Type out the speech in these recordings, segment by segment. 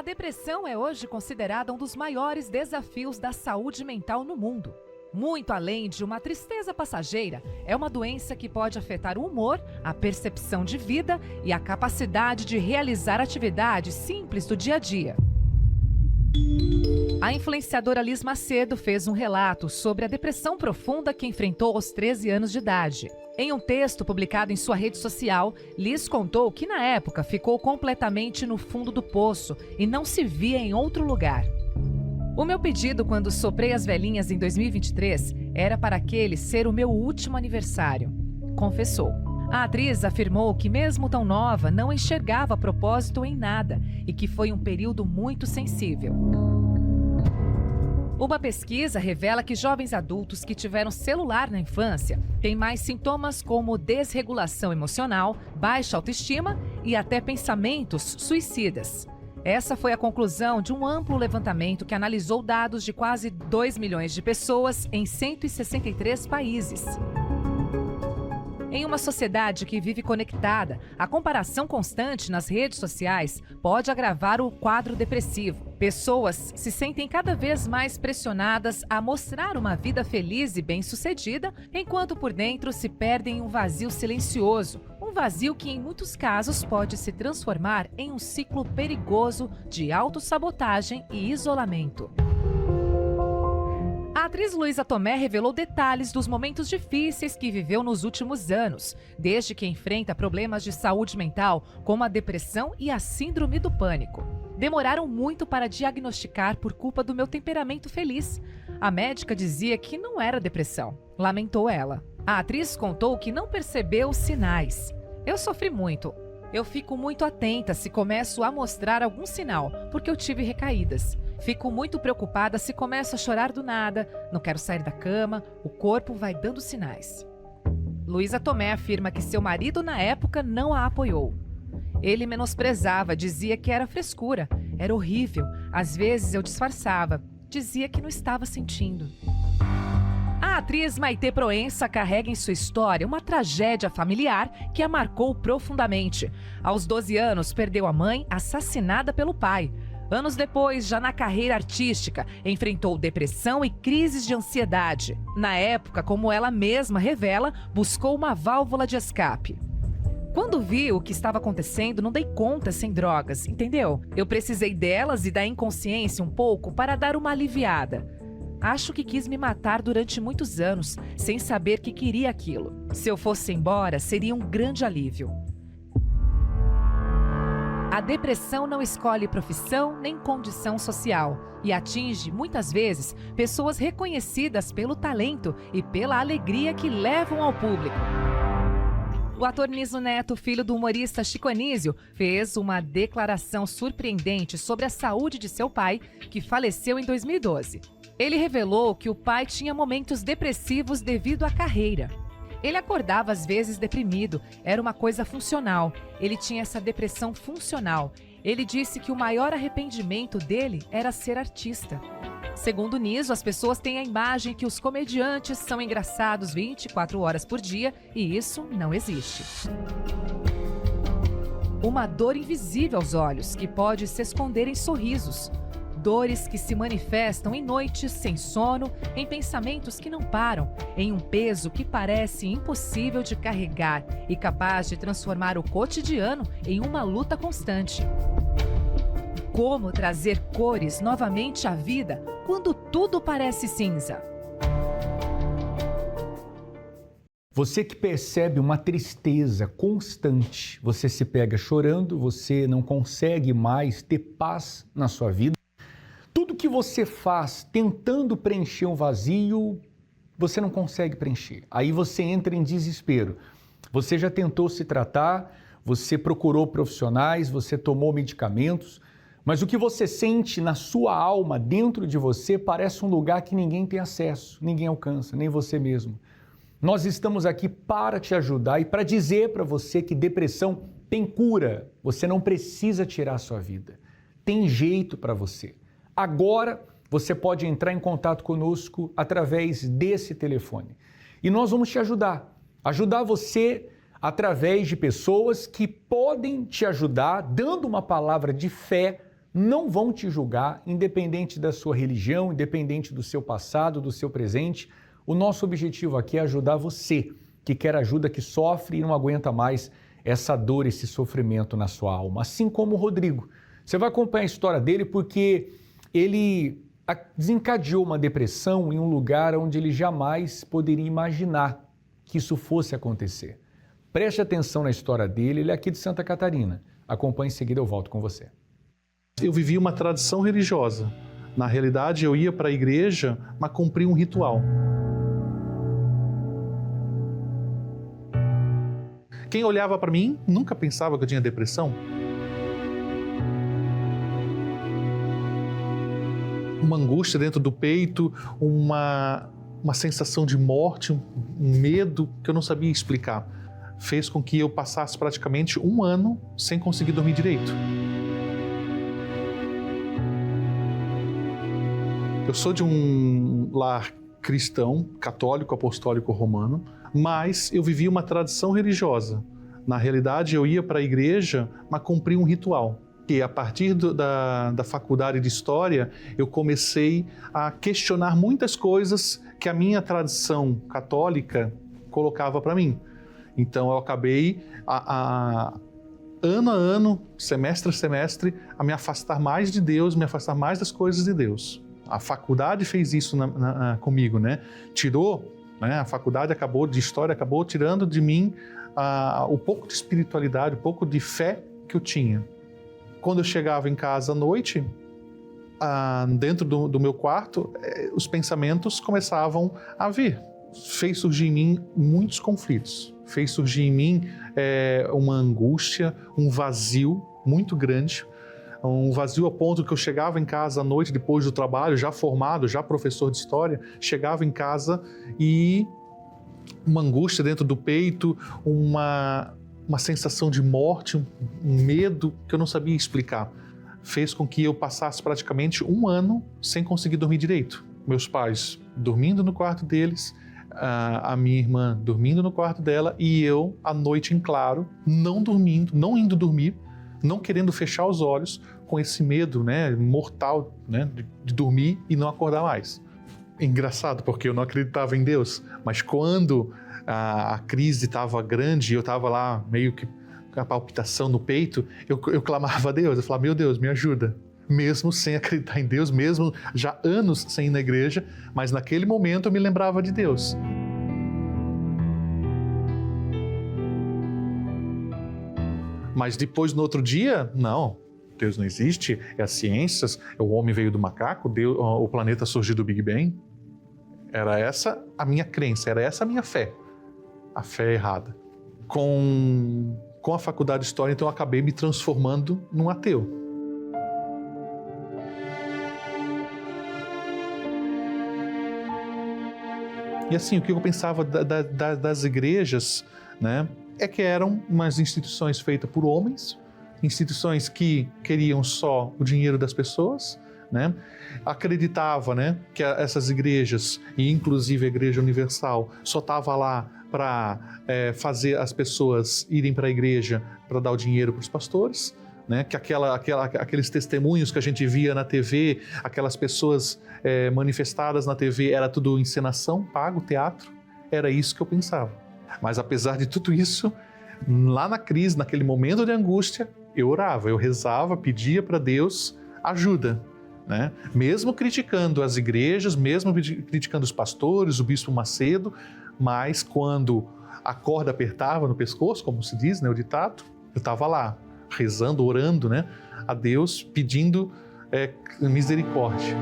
depressão é hoje considerada um dos maiores desafios da saúde mental no mundo. Muito além de uma tristeza passageira, é uma doença que pode afetar o humor, a percepção de vida e a capacidade de realizar atividades simples do dia a dia. A influenciadora Liz Macedo fez um relato sobre a depressão profunda que enfrentou aos 13 anos de idade. Em um texto publicado em sua rede social, Liz contou que na época ficou completamente no fundo do poço e não se via em outro lugar. O meu pedido quando soprei as velhinhas em 2023 era para aquele ser o meu último aniversário, confessou. A atriz afirmou que mesmo tão nova não enxergava propósito em nada e que foi um período muito sensível. Uma pesquisa revela que jovens adultos que tiveram celular na infância têm mais sintomas como desregulação emocional, baixa autoestima e até pensamentos suicidas. Essa foi a conclusão de um amplo levantamento que analisou dados de quase 2 milhões de pessoas em 163 países. Em uma sociedade que vive conectada, a comparação constante nas redes sociais pode agravar o quadro depressivo. Pessoas se sentem cada vez mais pressionadas a mostrar uma vida feliz e bem-sucedida, enquanto por dentro se perdem em um vazio silencioso. Um vazio que, em muitos casos, pode se transformar em um ciclo perigoso de autossabotagem e isolamento. A atriz Luísa Tomé revelou detalhes dos momentos difíceis que viveu nos últimos anos, desde que enfrenta problemas de saúde mental, como a depressão e a síndrome do pânico. Demoraram muito para diagnosticar por culpa do meu temperamento feliz. A médica dizia que não era depressão, lamentou ela. A atriz contou que não percebeu os sinais. Eu sofri muito. Eu fico muito atenta se começo a mostrar algum sinal, porque eu tive recaídas. Fico muito preocupada se começo a chorar do nada, não quero sair da cama, o corpo vai dando sinais. Luísa Tomé afirma que seu marido na época não a apoiou. Ele menosprezava, dizia que era frescura, era horrível. Às vezes eu disfarçava, dizia que não estava sentindo. A atriz Maitê Proença carrega em sua história uma tragédia familiar que a marcou profundamente. Aos 12 anos, perdeu a mãe assassinada pelo pai. Anos depois, já na carreira artística, enfrentou depressão e crises de ansiedade. Na época, como ela mesma revela, buscou uma válvula de escape. Quando vi o que estava acontecendo, não dei conta sem drogas, entendeu? Eu precisei delas e da inconsciência um pouco para dar uma aliviada. Acho que quis me matar durante muitos anos, sem saber que queria aquilo. Se eu fosse embora, seria um grande alívio. A depressão não escolhe profissão nem condição social e atinge, muitas vezes, pessoas reconhecidas pelo talento e pela alegria que levam ao público. O ator Niso Neto, filho do humorista Chico Anísio, fez uma declaração surpreendente sobre a saúde de seu pai, que faleceu em 2012. Ele revelou que o pai tinha momentos depressivos devido à carreira. Ele acordava às vezes deprimido, era uma coisa funcional. Ele tinha essa depressão funcional. Ele disse que o maior arrependimento dele era ser artista. Segundo Niso, as pessoas têm a imagem que os comediantes são engraçados 24 horas por dia e isso não existe. Uma dor invisível aos olhos que pode se esconder em sorrisos. Dores que se manifestam em noites sem sono, em pensamentos que não param, em um peso que parece impossível de carregar e capaz de transformar o cotidiano em uma luta constante. Como trazer cores novamente à vida quando tudo parece cinza? Você que percebe uma tristeza constante, você se pega chorando, você não consegue mais ter paz na sua vida. Tudo que você faz tentando preencher um vazio, você não consegue preencher. Aí você entra em desespero. Você já tentou se tratar, você procurou profissionais, você tomou medicamentos, mas o que você sente na sua alma, dentro de você, parece um lugar que ninguém tem acesso, ninguém alcança, nem você mesmo. Nós estamos aqui para te ajudar e para dizer para você que depressão tem cura. Você não precisa tirar a sua vida. Tem jeito para você. Agora você pode entrar em contato conosco através desse telefone. E nós vamos te ajudar. Ajudar você através de pessoas que podem te ajudar, dando uma palavra de fé não vão te julgar, independente da sua religião, independente do seu passado, do seu presente. O nosso objetivo aqui é ajudar você, que quer ajuda, que sofre e não aguenta mais essa dor, esse sofrimento na sua alma. Assim como o Rodrigo. Você vai acompanhar a história dele porque ele desencadeou uma depressão em um lugar onde ele jamais poderia imaginar que isso fosse acontecer. Preste atenção na história dele, ele é aqui de Santa Catarina. Acompanhe em seguida, eu volto com você. Eu vivia uma tradição religiosa. Na realidade, eu ia para a igreja, mas cumpria um ritual. Quem olhava para mim nunca pensava que eu tinha depressão. Uma angústia dentro do peito, uma sensação de morte, um medo que eu não sabia explicar. Fez com que eu passasse praticamente um ano sem conseguir dormir direito. Eu sou de um lar cristão, católico, apostólico, romano, mas eu vivia uma tradição religiosa. Na realidade, eu ia para a igreja, mas cumpria um ritual. E a partir da faculdade de História, eu comecei a questionar muitas coisas que a minha tradição católica colocava para mim. Então eu acabei, ano a ano, semestre a semestre, a me afastar mais de Deus, me afastar mais das coisas de Deus. A faculdade fez isso comigo, né? Tirou, né? A faculdade de História acabou tirando de mim o pouco de espiritualidade, o pouco de fé que eu tinha. Quando eu chegava em casa à noite, dentro do meu quarto, os pensamentos começavam a vir. Fez surgir em mim muitos conflitos. Fez surgir em mim uma angústia, um vazio muito grande. Um vazio a ponto que eu chegava em casa à noite, depois do trabalho, já formado, já professor de História, chegava em casa e uma angústia dentro do peito, uma sensação de morte, um medo que eu não sabia explicar. Fez com que eu passasse praticamente um ano sem conseguir dormir direito. Meus pais dormindo no quarto deles, a minha irmã dormindo no quarto dela e eu, à noite em claro, não dormindo, não indo dormir, não querendo fechar os olhos, com esse medo, né, mortal, né, de dormir e não acordar mais. Engraçado, porque eu não acreditava em Deus, mas quando a crise estava grande e eu estava lá meio que com a palpitação no peito, eu clamava a Deus, eu falava, meu Deus, me ajuda. Mesmo sem acreditar em Deus, mesmo já anos sem ir na igreja, mas naquele momento eu me lembrava de Deus. Mas depois, no outro dia, não, Deus não existe, é as ciências, o homem veio do macaco, o planeta surgiu do Big Bang. Era essa a minha crença, era essa a minha fé. A fé errada. Com a faculdade de História, então, eu acabei me transformando num ateu. E assim, o que eu pensava das igrejas, né, é que eram umas instituições feitas por homens, instituições que queriam só o dinheiro das pessoas, né? Acreditava, né, que essas igrejas, e inclusive a Igreja Universal, só estava lá para fazer as pessoas irem para a igreja para dar o dinheiro para os pastores, né? Que aqueles testemunhos que a gente via na TV, aquelas pessoas manifestadas na TV, era tudo encenação, pago, teatro. Era isso que eu pensava. Mas apesar de tudo isso, lá na crise, naquele momento de angústia, eu orava, eu rezava, pedia para Deus ajuda, né? Mesmo criticando as igrejas, mesmo criticando os pastores, o bispo Macedo, mas quando a corda apertava no pescoço, como se diz, né, o ditado, eu estava lá, rezando, orando, né, a Deus, pedindo misericórdia.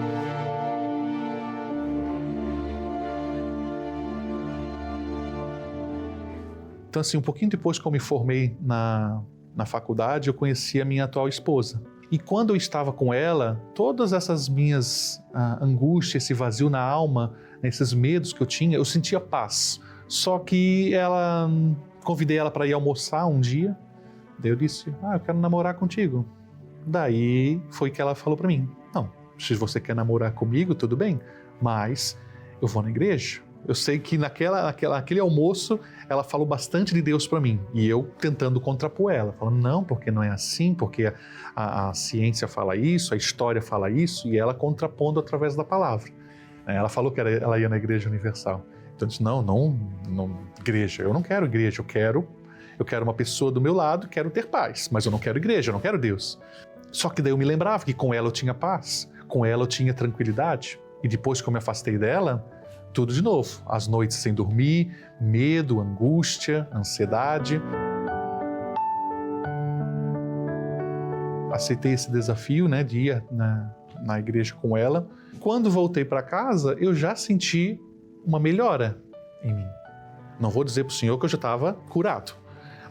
Então, assim, um pouquinho depois que eu me formei na faculdade, eu conheci a minha atual esposa. E quando eu estava com ela, todas essas minhas angústias, esse vazio na alma, esses medos que eu tinha, eu sentia paz. Só que convidei ela para ir almoçar um dia. Daí eu disse, eu quero namorar contigo. Daí foi que ela falou para mim, não, se você quer namorar comigo, tudo bem, mas eu vou na igreja. Eu sei que naquele almoço ela falou bastante de Deus para mim. E eu tentando contrapor ela, falando, não, porque não é assim, porque a ciência fala isso, a história fala isso, e ela contrapondo através da palavra. Ela falou que ela ia na Igreja Universal. Então eu disse, não, igreja, eu não quero igreja, eu quero uma pessoa do meu lado, quero ter paz, mas eu não quero igreja, eu não quero Deus. Só que daí eu me lembrava que com ela eu tinha paz, com ela eu tinha tranquilidade. E depois que eu me afastei dela, tudo de novo. As noites sem dormir, medo, angústia, ansiedade. Aceitei esse desafio, né, de ir na igreja com ela. Quando voltei para casa, eu já senti uma melhora em mim. Não vou dizer para o Senhor que eu já estava curado,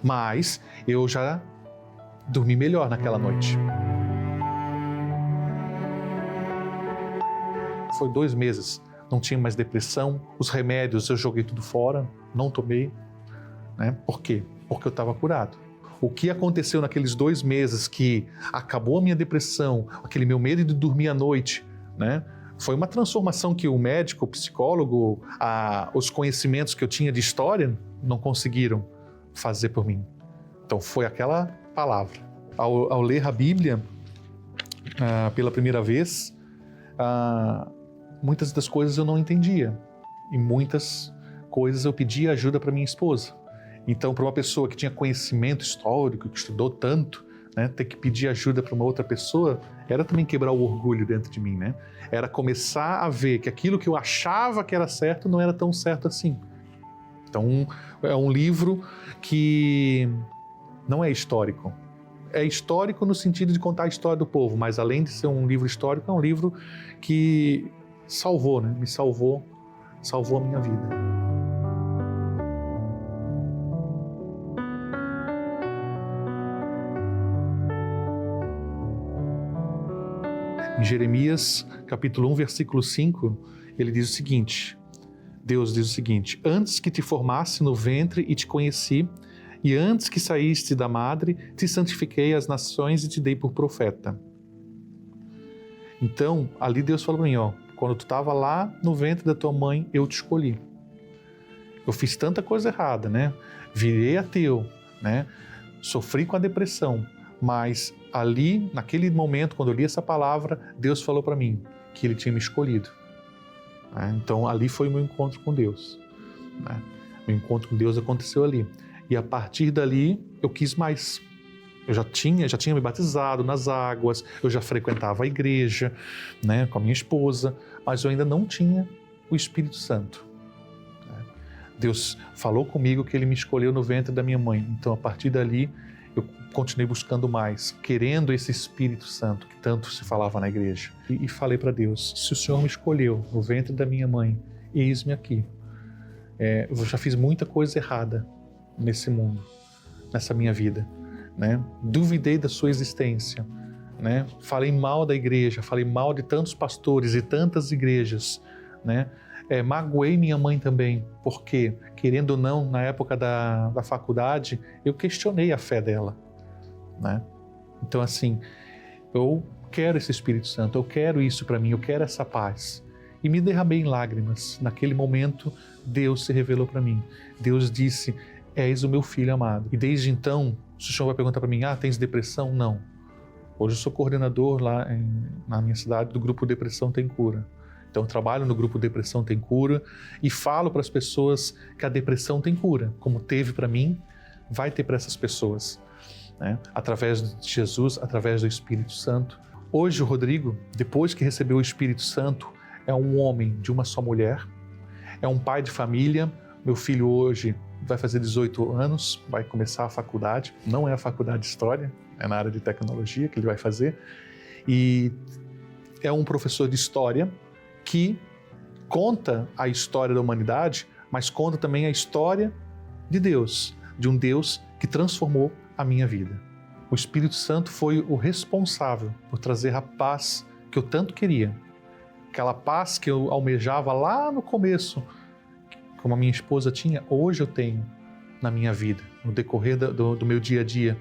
mas eu já dormi melhor naquela noite. Foi 2 meses, não tinha mais depressão, os remédios eu joguei tudo fora, não tomei. Né? Por quê? Porque eu estava curado. O que aconteceu naqueles 2 meses que acabou a minha depressão, aquele meu medo de dormir à noite, né? Foi uma transformação que o médico, o psicólogo, os conhecimentos que eu tinha de história não conseguiram fazer por mim. Então foi aquela palavra. Ao ler a Bíblia pela primeira vez, muitas das coisas eu não entendia e muitas coisas eu pedia ajuda para minha esposa. Então, para uma pessoa que tinha conhecimento histórico, que estudou tanto, né, ter que pedir ajuda para uma outra pessoa era também quebrar o orgulho dentro de mim, né? Era começar a ver que aquilo que eu achava que era certo não era tão certo assim. Então, é um livro que não é histórico. É histórico no sentido de contar a história do povo, mas além de ser um livro histórico, é um livro que salvou, né? Me salvou a minha vida. Em Jeremias, capítulo 1, versículo 5, ele diz o seguinte, Deus diz o seguinte, antes que te formasse no ventre e te conheci, e antes que saíste da madre, te santifiquei as nações e te dei por profeta. Então, ali Deus falou para mim, quando tu estava lá no ventre da tua mãe, eu te escolhi. Eu fiz tanta coisa errada, né? Virei ateu, né? Sofri com a depressão, mas ali, naquele momento, quando eu li essa palavra, Deus falou para mim que Ele tinha me escolhido. Então, ali foi o meu encontro com Deus. Meu encontro com Deus aconteceu ali. E a partir dali, eu quis mais. Eu já tinha me batizado nas águas, eu já frequentava a igreja, né, com a minha esposa, mas eu ainda não tinha o Espírito Santo. Deus falou comigo que Ele me escolheu no ventre da minha mãe. Então, a partir dali, eu continuei buscando mais, querendo esse Espírito Santo que tanto se falava na igreja. E falei para Deus, se o Senhor me escolheu no ventre da minha mãe, eis-me aqui. Eu já fiz muita coisa errada nesse mundo, nessa minha vida. Né? Duvidei da sua existência. Né? Falei mal da igreja, falei mal de tantos pastores e tantas igrejas. Né? Magoei minha mãe também, porque, querendo ou não, na época da faculdade, eu questionei a fé dela. Né? Então, assim, eu quero esse Espírito Santo, eu quero isso para mim, eu quero essa paz. E me derramei em lágrimas. Naquele momento, Deus se revelou para mim. Deus disse, és o meu filho amado. E desde então, se o senhor vai perguntar para mim, tens depressão? Não. Hoje eu sou coordenador lá na minha cidade do Grupo Depressão Tem Cura. Então eu trabalho no Grupo Depressão Tem Cura e falo para as pessoas que a depressão tem cura. Como teve para mim, vai ter para essas pessoas. Né? Através de Jesus, através do Espírito Santo. Hoje o Rodrigo, depois que recebeu o Espírito Santo, é um homem de uma só mulher, é um pai de família. Meu filho hoje vai fazer 18 anos, vai começar a faculdade, não é a faculdade de História, é na área de Tecnologia que ele vai fazer, e é um professor de História que conta a história da humanidade, mas conta também a história de Deus, de um Deus que transformou a minha vida. O Espírito Santo foi o responsável por trazer a paz que eu tanto queria, aquela paz que eu almejava lá no começo, como a minha esposa tinha, hoje eu tenho na minha vida, no decorrer do meu dia a dia,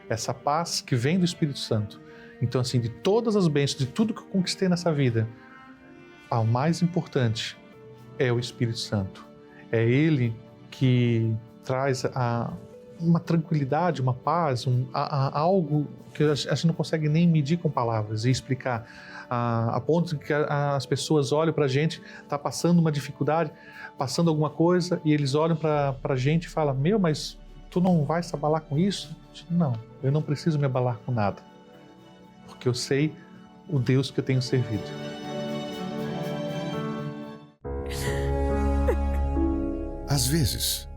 essa paz que vem do Espírito Santo. Então, assim, de todas as bênçãos, de tudo que eu conquistei nessa vida, a mais importante é o Espírito Santo. É Ele que traz uma tranquilidade, uma paz, algo que a gente não consegue nem medir com palavras e explicar. A ponto de que as pessoas olham para a gente, está passando uma dificuldade, passando alguma coisa, e eles olham para a gente e falam: meu, mas tu não vai se abalar com isso? Não, eu não preciso me abalar com nada, porque eu sei o Deus que eu tenho servido. Às vezes,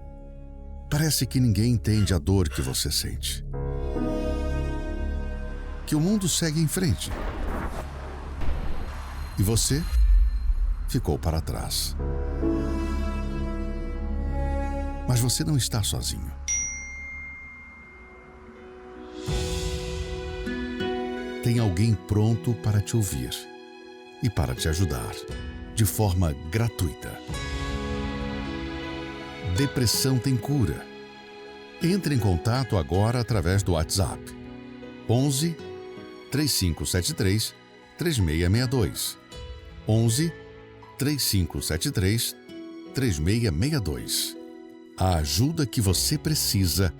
parece que ninguém entende a dor que você sente. Que o mundo segue em frente. E você ficou para trás. Mas você não está sozinho. Tem alguém pronto para te ouvir e para te ajudar, de forma gratuita. Depressão tem cura. Entre em contato agora através do WhatsApp 11 3573 3662. 11 3573 3662. A ajuda que você precisa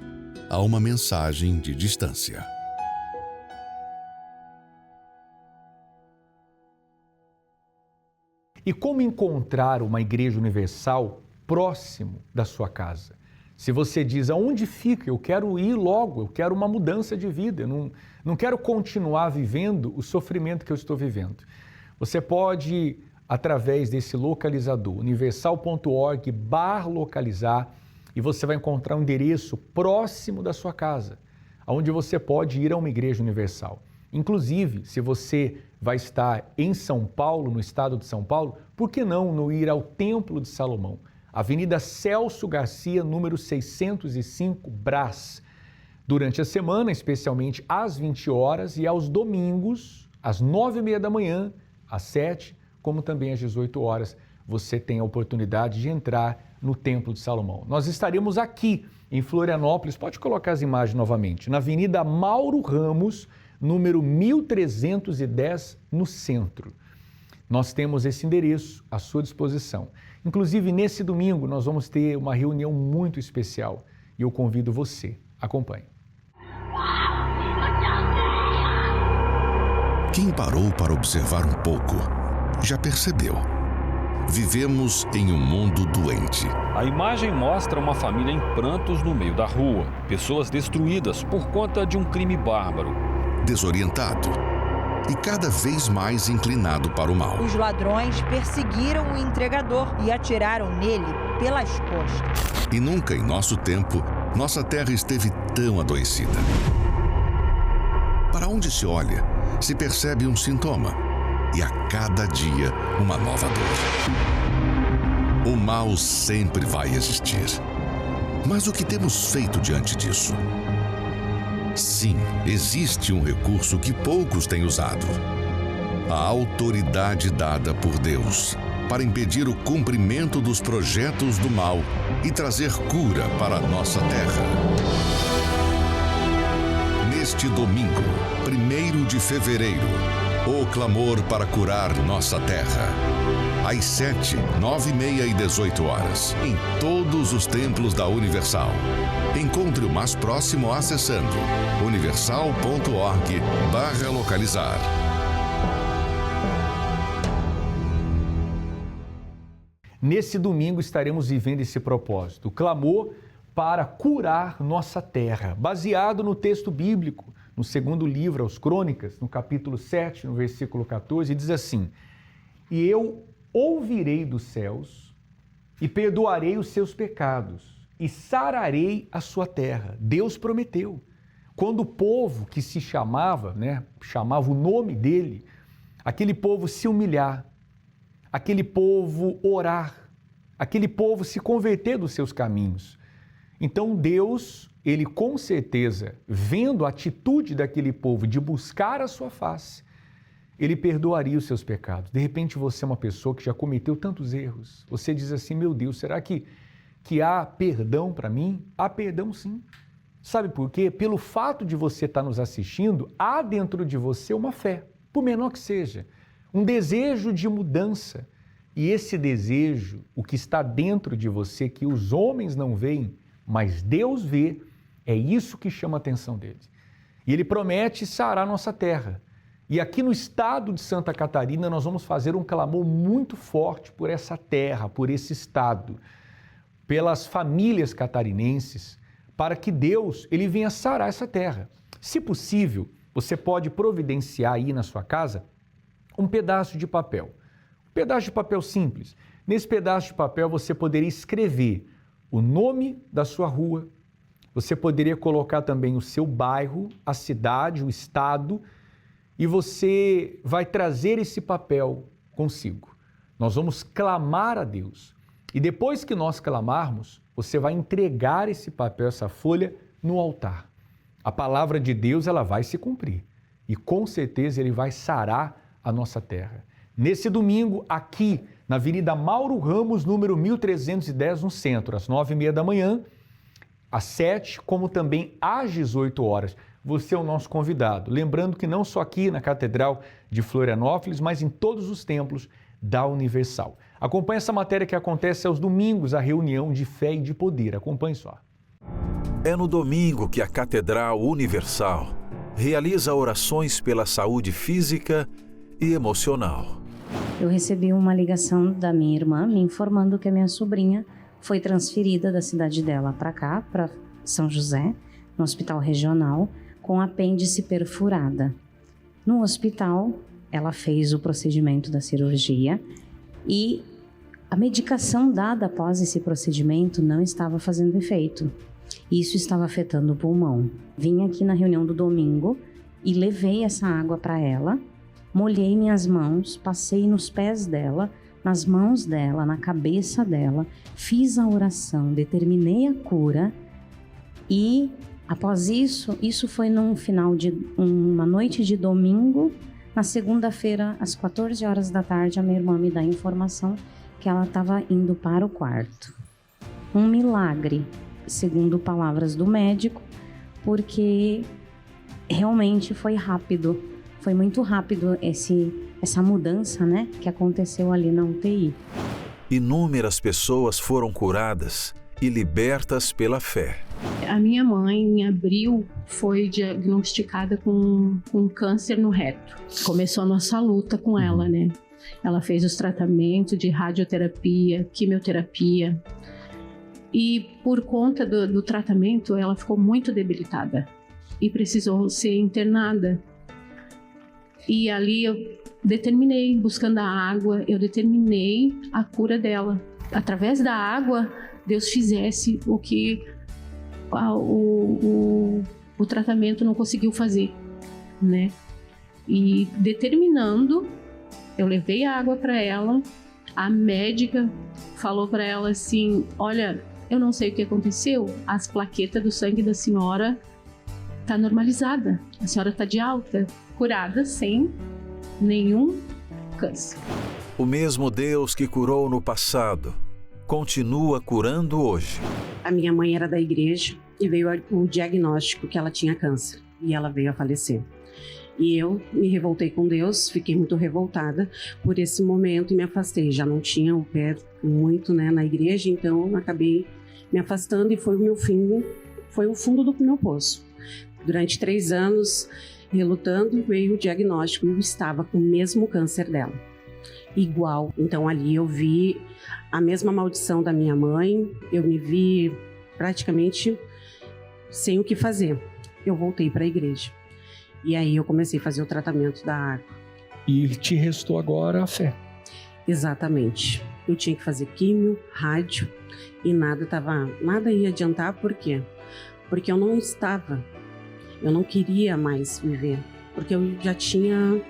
a uma mensagem de distância. E como encontrar uma igreja universal próximo da sua casa? Se você diz: aonde fica? Eu quero ir logo, eu quero uma mudança de vida, eu não quero continuar vivendo o sofrimento que eu estou vivendo. Você pode, através desse localizador, universal.org/localizar, e você vai encontrar um endereço próximo da sua casa, onde você pode ir a uma igreja universal. Inclusive, se você vai estar em São Paulo, no estado de São Paulo, por que não ir ao Templo de Salomão? Avenida Celso Garcia, número 605, Brás. Durante a semana, especialmente às 20 horas e aos domingos, às 9h30 da manhã, às 7, como também às 18 horas, você tem a oportunidade de entrar no Templo de Salomão. Nós estaremos aqui em Florianópolis, pode colocar as imagens novamente, na Avenida Mauro Ramos, número 1310, no centro. Nós temos esse endereço à sua disposição. Inclusive, nesse domingo, nós vamos ter uma reunião muito especial e eu convido você. Acompanhe. Quem parou para observar um pouco, já percebeu. Vivemos em um mundo doente. A imagem mostra uma família em prantos no meio da rua. Pessoas destruídas por conta de um crime bárbaro. Desorientado e cada vez mais inclinado para o mal. Os ladrões perseguiram o entregador e atiraram nele pelas costas. E nunca em nosso tempo, nossa terra esteve tão adoecida. Para onde se olha, se percebe um sintoma. E a cada dia, uma nova dor. O mal sempre vai existir. Mas o que temos feito diante disso? Sim, existe um recurso que poucos têm usado. A autoridade dada por Deus para impedir o cumprimento dos projetos do mal e trazer cura para a nossa terra. Neste domingo, 1º de fevereiro, o clamor para curar nossa terra. Às 7, 9h30 e 18 horas, em todos os templos da Universal. Encontre o mais próximo acessando universal.org/localizar. Nesse domingo estaremos vivendo esse propósito, o clamor para curar nossa terra, baseado no texto bíblico, no segundo livro aos Crônicas, no capítulo 7, no versículo 14, diz assim: e eu ouvirei dos céus e perdoarei os seus pecados e sararei a sua terra. Deus prometeu. Quando o povo que se chamava o nome dele, aquele povo se humilhar, aquele povo orar, aquele povo se converter dos seus caminhos. Então Deus, ele com certeza, vendo a atitude daquele povo de buscar a sua face, ele perdoaria os seus pecados. De repente você é uma pessoa que já cometeu tantos erros. Você diz assim: meu Deus, será que há perdão para mim? Há perdão sim. Sabe por quê? Pelo fato de você estar nos assistindo, há dentro de você uma fé, por menor que seja, um desejo de mudança, E esse desejo, o que está dentro de você, que os homens não veem, mas Deus vê, é isso que chama a atenção deles. E Ele promete sarar nossa terra. E aqui no estado de Santa Catarina, nós vamos fazer um clamor muito forte por essa terra, por esse estado, pelas famílias catarinenses, para que Deus ele venha sarar essa terra. Se possível, você pode providenciar aí na sua casa um pedaço de papel. Um pedaço de papel simples. Nesse pedaço de papel você poderia escrever o nome da sua rua, você poderia colocar também o seu bairro, a cidade, o estado, e você vai trazer esse papel consigo. Nós vamos clamar a Deus. E depois que nós clamarmos, você vai entregar esse papel, essa folha, no altar. A palavra de Deus ela vai se cumprir. E com certeza Ele vai sarar a nossa terra. Nesse domingo, aqui na Avenida Mauro Ramos, número 1310, no centro, às 9h30 da manhã, às 7h, como também às 18 horas. Você é o nosso convidado. Lembrando que não só aqui na Catedral de Florianópolis, mas em todos os templos da Universal. Acompanhe essa matéria que acontece aos domingos, a reunião de fé e de poder. Acompanhe só. É no domingo que a Catedral Universal realiza orações pela saúde física e emocional. Eu recebi uma ligação da minha irmã me informando que a minha sobrinha foi transferida da cidade dela para cá, para São José, no hospital regional, com apêndice perfurada. No hospital, ela fez o procedimento da cirurgia e a medicação dada após esse procedimento não estava fazendo efeito. Isso estava afetando o pulmão. Vim aqui na reunião do domingo e levei essa água para ela, molhei minhas mãos, passei nos pés dela, nas mãos dela, na cabeça dela, fiz a oração, determinei a cura e após isso foi num final de uma noite de domingo. Na segunda-feira, às 14 horas da tarde, a minha irmã me dá a informação que ela estava indo para o quarto. Um milagre, segundo palavras do médico, porque realmente foi rápido. Foi muito rápido essa mudança, né, que aconteceu ali na UTI. Inúmeras pessoas foram curadas e libertas pela fé. A minha mãe, em abril, foi diagnosticada com câncer no reto. Começou a nossa luta com ela, né? Ela fez os tratamentos de radioterapia, quimioterapia. E por conta do tratamento, ela ficou muito debilitada e precisou ser internada. E ali eu determinei, buscando a água, eu determinei a cura dela. Através da água, Deus fizesse o que o tratamento não conseguiu fazer, né? E determinando, eu levei a água para ela, a médica falou para ela assim, olha, eu não sei o que aconteceu, as plaquetas do sangue da senhora tá normalizada, a senhora tá de alta, curada sem nenhum câncer. O mesmo Deus que curou no passado continua curando hoje. A minha mãe era da igreja e veio o diagnóstico que ela tinha câncer e ela veio a falecer. E eu me revoltei com Deus, fiquei muito revoltada por esse momento e me afastei. Já não tinha o pé muito, né, na igreja, então acabei me afastando e foi o meu fim, foi o fundo do meu poço. Durante 3 anos, relutando, veio o diagnóstico e eu estava com o mesmo câncer dela. Igual, então ali eu vi a mesma maldição da minha mãe, eu me vi praticamente sem o que fazer. Eu voltei para a igreja e aí eu comecei a fazer o tratamento da água. E te restou agora a fé. Exatamente. Eu tinha que fazer químio, rádio e nada ia adiantar. Por quê? Porque eu não queria mais viver, porque eu já tinha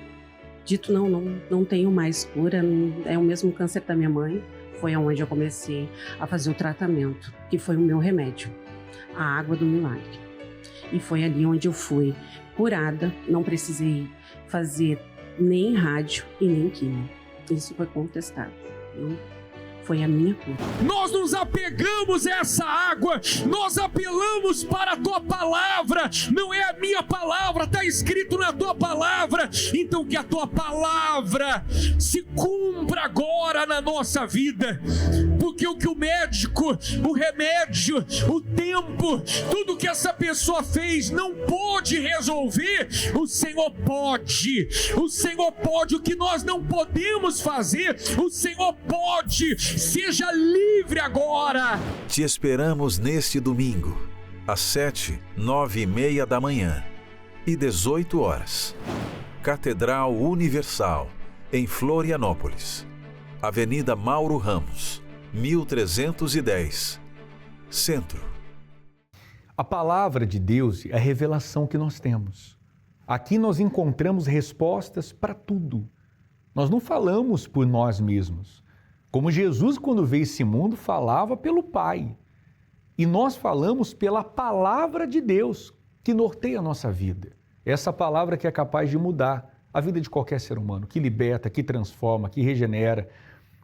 dito não tenho mais cura, é o mesmo câncer da minha mãe. Foi onde eu comecei a fazer o tratamento, que foi o meu remédio, a água do milagre. E foi ali onde eu fui curada, não precisei fazer nem rádio e nem químio. Isso foi contestado. Eu foi a minha cura. Nós nos apegamos a essa água, nós apelamos para a tua palavra, não é a minha palavra, está escrito na tua palavra, então que a tua palavra se cumpra agora na nossa vida, porque o que o médico, o remédio, o tempo, tudo que essa pessoa fez não pôde resolver, o Senhor pode, o que nós não podemos fazer, o Senhor pode. Seja livre agora. Te esperamos neste domingo, às 7, 9h30 da manhã e 18 horas. Catedral Universal, em Florianópolis. Avenida Mauro Ramos, 1310, Centro. A palavra de Deus é a revelação que nós temos. Aqui nós encontramos respostas para tudo. Nós não falamos por nós mesmos. Como Jesus, quando veio esse mundo, falava pelo Pai. E nós falamos pela palavra de Deus, que norteia a nossa vida. Essa palavra que é capaz de mudar a vida de qualquer ser humano, que liberta, que transforma, que regenera,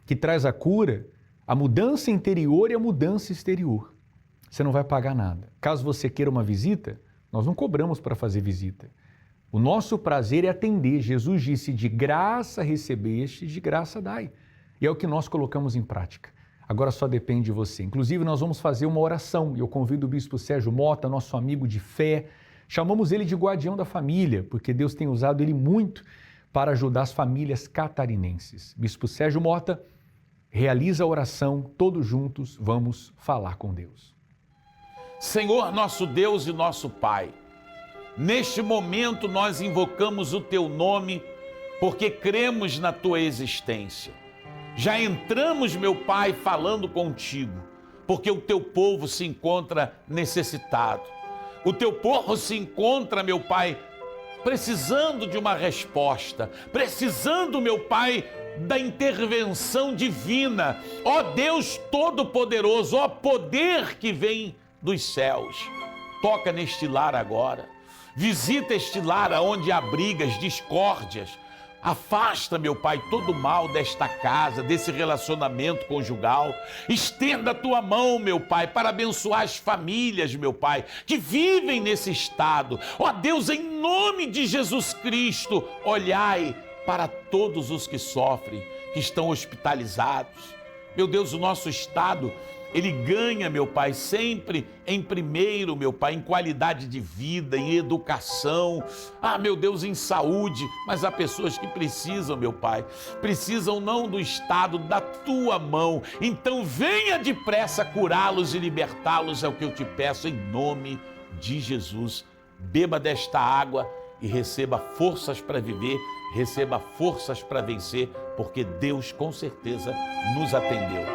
que traz a cura, a mudança interior e a mudança exterior. Você não vai pagar nada. Caso você queira uma visita, nós não cobramos para fazer visita. O nosso prazer é atender. Jesus disse, de graça recebeste, de graça dai. E é o que nós colocamos em prática. Agora só depende de você. Inclusive, nós vamos fazer uma oração e eu convido o bispo Sérgio Mota, nosso amigo de fé. Chamamos ele de guardião da família, porque Deus tem usado ele muito para ajudar as famílias catarinenses. Bispo Sérgio Mota, realiza a oração, todos juntos vamos falar com Deus. Senhor, nosso Deus e nosso Pai, neste momento nós invocamos o Teu nome porque cremos na Tua existência. Já entramos, meu Pai, falando contigo, porque o Teu povo se encontra necessitado. O Teu povo se encontra, meu Pai, precisando de uma resposta, precisando, meu Pai, da intervenção divina. Ó Deus Todo-Poderoso, ó poder que vem dos céus, toca neste lar agora. Visita este lar onde há brigas, discórdias. Afasta, meu Pai, todo o mal desta casa, desse relacionamento conjugal. Estenda a Tua mão, meu Pai, para abençoar as famílias, meu Pai, que vivem nesse estado. Ó Deus, em nome de Jesus Cristo, olhai para todos os que sofrem, que estão hospitalizados. Meu Deus, o nosso estado, ele ganha, meu Pai, sempre em primeiro, meu Pai, em qualidade de vida, em educação, meu Deus, em saúde, mas há pessoas que precisam, meu Pai, precisam não do Estado, da Tua mão, então venha depressa curá-los e libertá-los, é o que eu te peço, em nome de Jesus. Beba desta água e receba forças para viver, receba forças para vencer, porque Deus com certeza nos atendeu.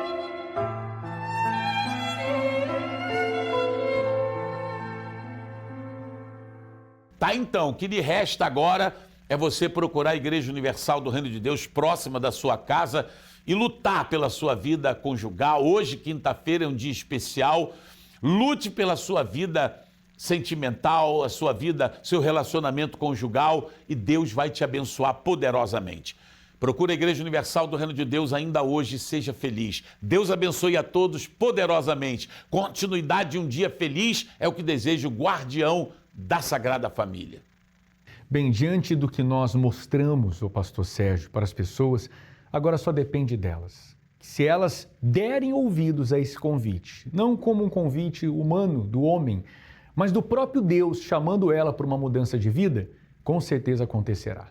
Tá, então, o que lhe resta agora é você procurar a Igreja Universal do Reino de Deus próxima da sua casa e lutar pela sua vida conjugal. Hoje, quinta-feira, é um dia especial. Lute pela sua vida sentimental, a sua vida, seu relacionamento conjugal e Deus vai te abençoar poderosamente. Procure a Igreja Universal do Reino de Deus ainda hoje e seja feliz. Deus abençoe a todos poderosamente. Continuidade de um dia feliz é o que deseja o guardião da Sagrada Família. Bem, diante do que nós mostramos, o pastor Sérgio, para as pessoas, agora só depende delas. Se elas derem ouvidos a esse convite, não como um convite humano, do homem, mas do próprio Deus chamando ela para uma mudança de vida, com certeza acontecerá.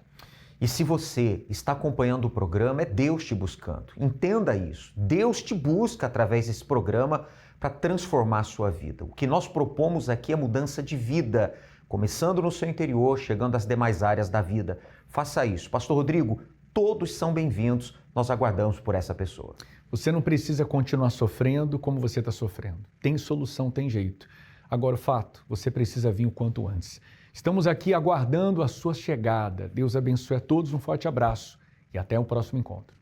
E se você está acompanhando o programa, é Deus te buscando. Entenda isso. Deus te busca através desse programa para transformar a sua vida. O que nós propomos aqui é mudança de vida, começando no seu interior, chegando às demais áreas da vida. Faça isso. Pastor Rodrigo, todos são bem-vindos. Nós aguardamos por essa pessoa. Você não precisa continuar sofrendo como você está sofrendo. Tem solução, tem jeito. Agora, o fato, você precisa vir o quanto antes. Estamos aqui aguardando a sua chegada. Deus abençoe a todos, um forte abraço e até o próximo encontro.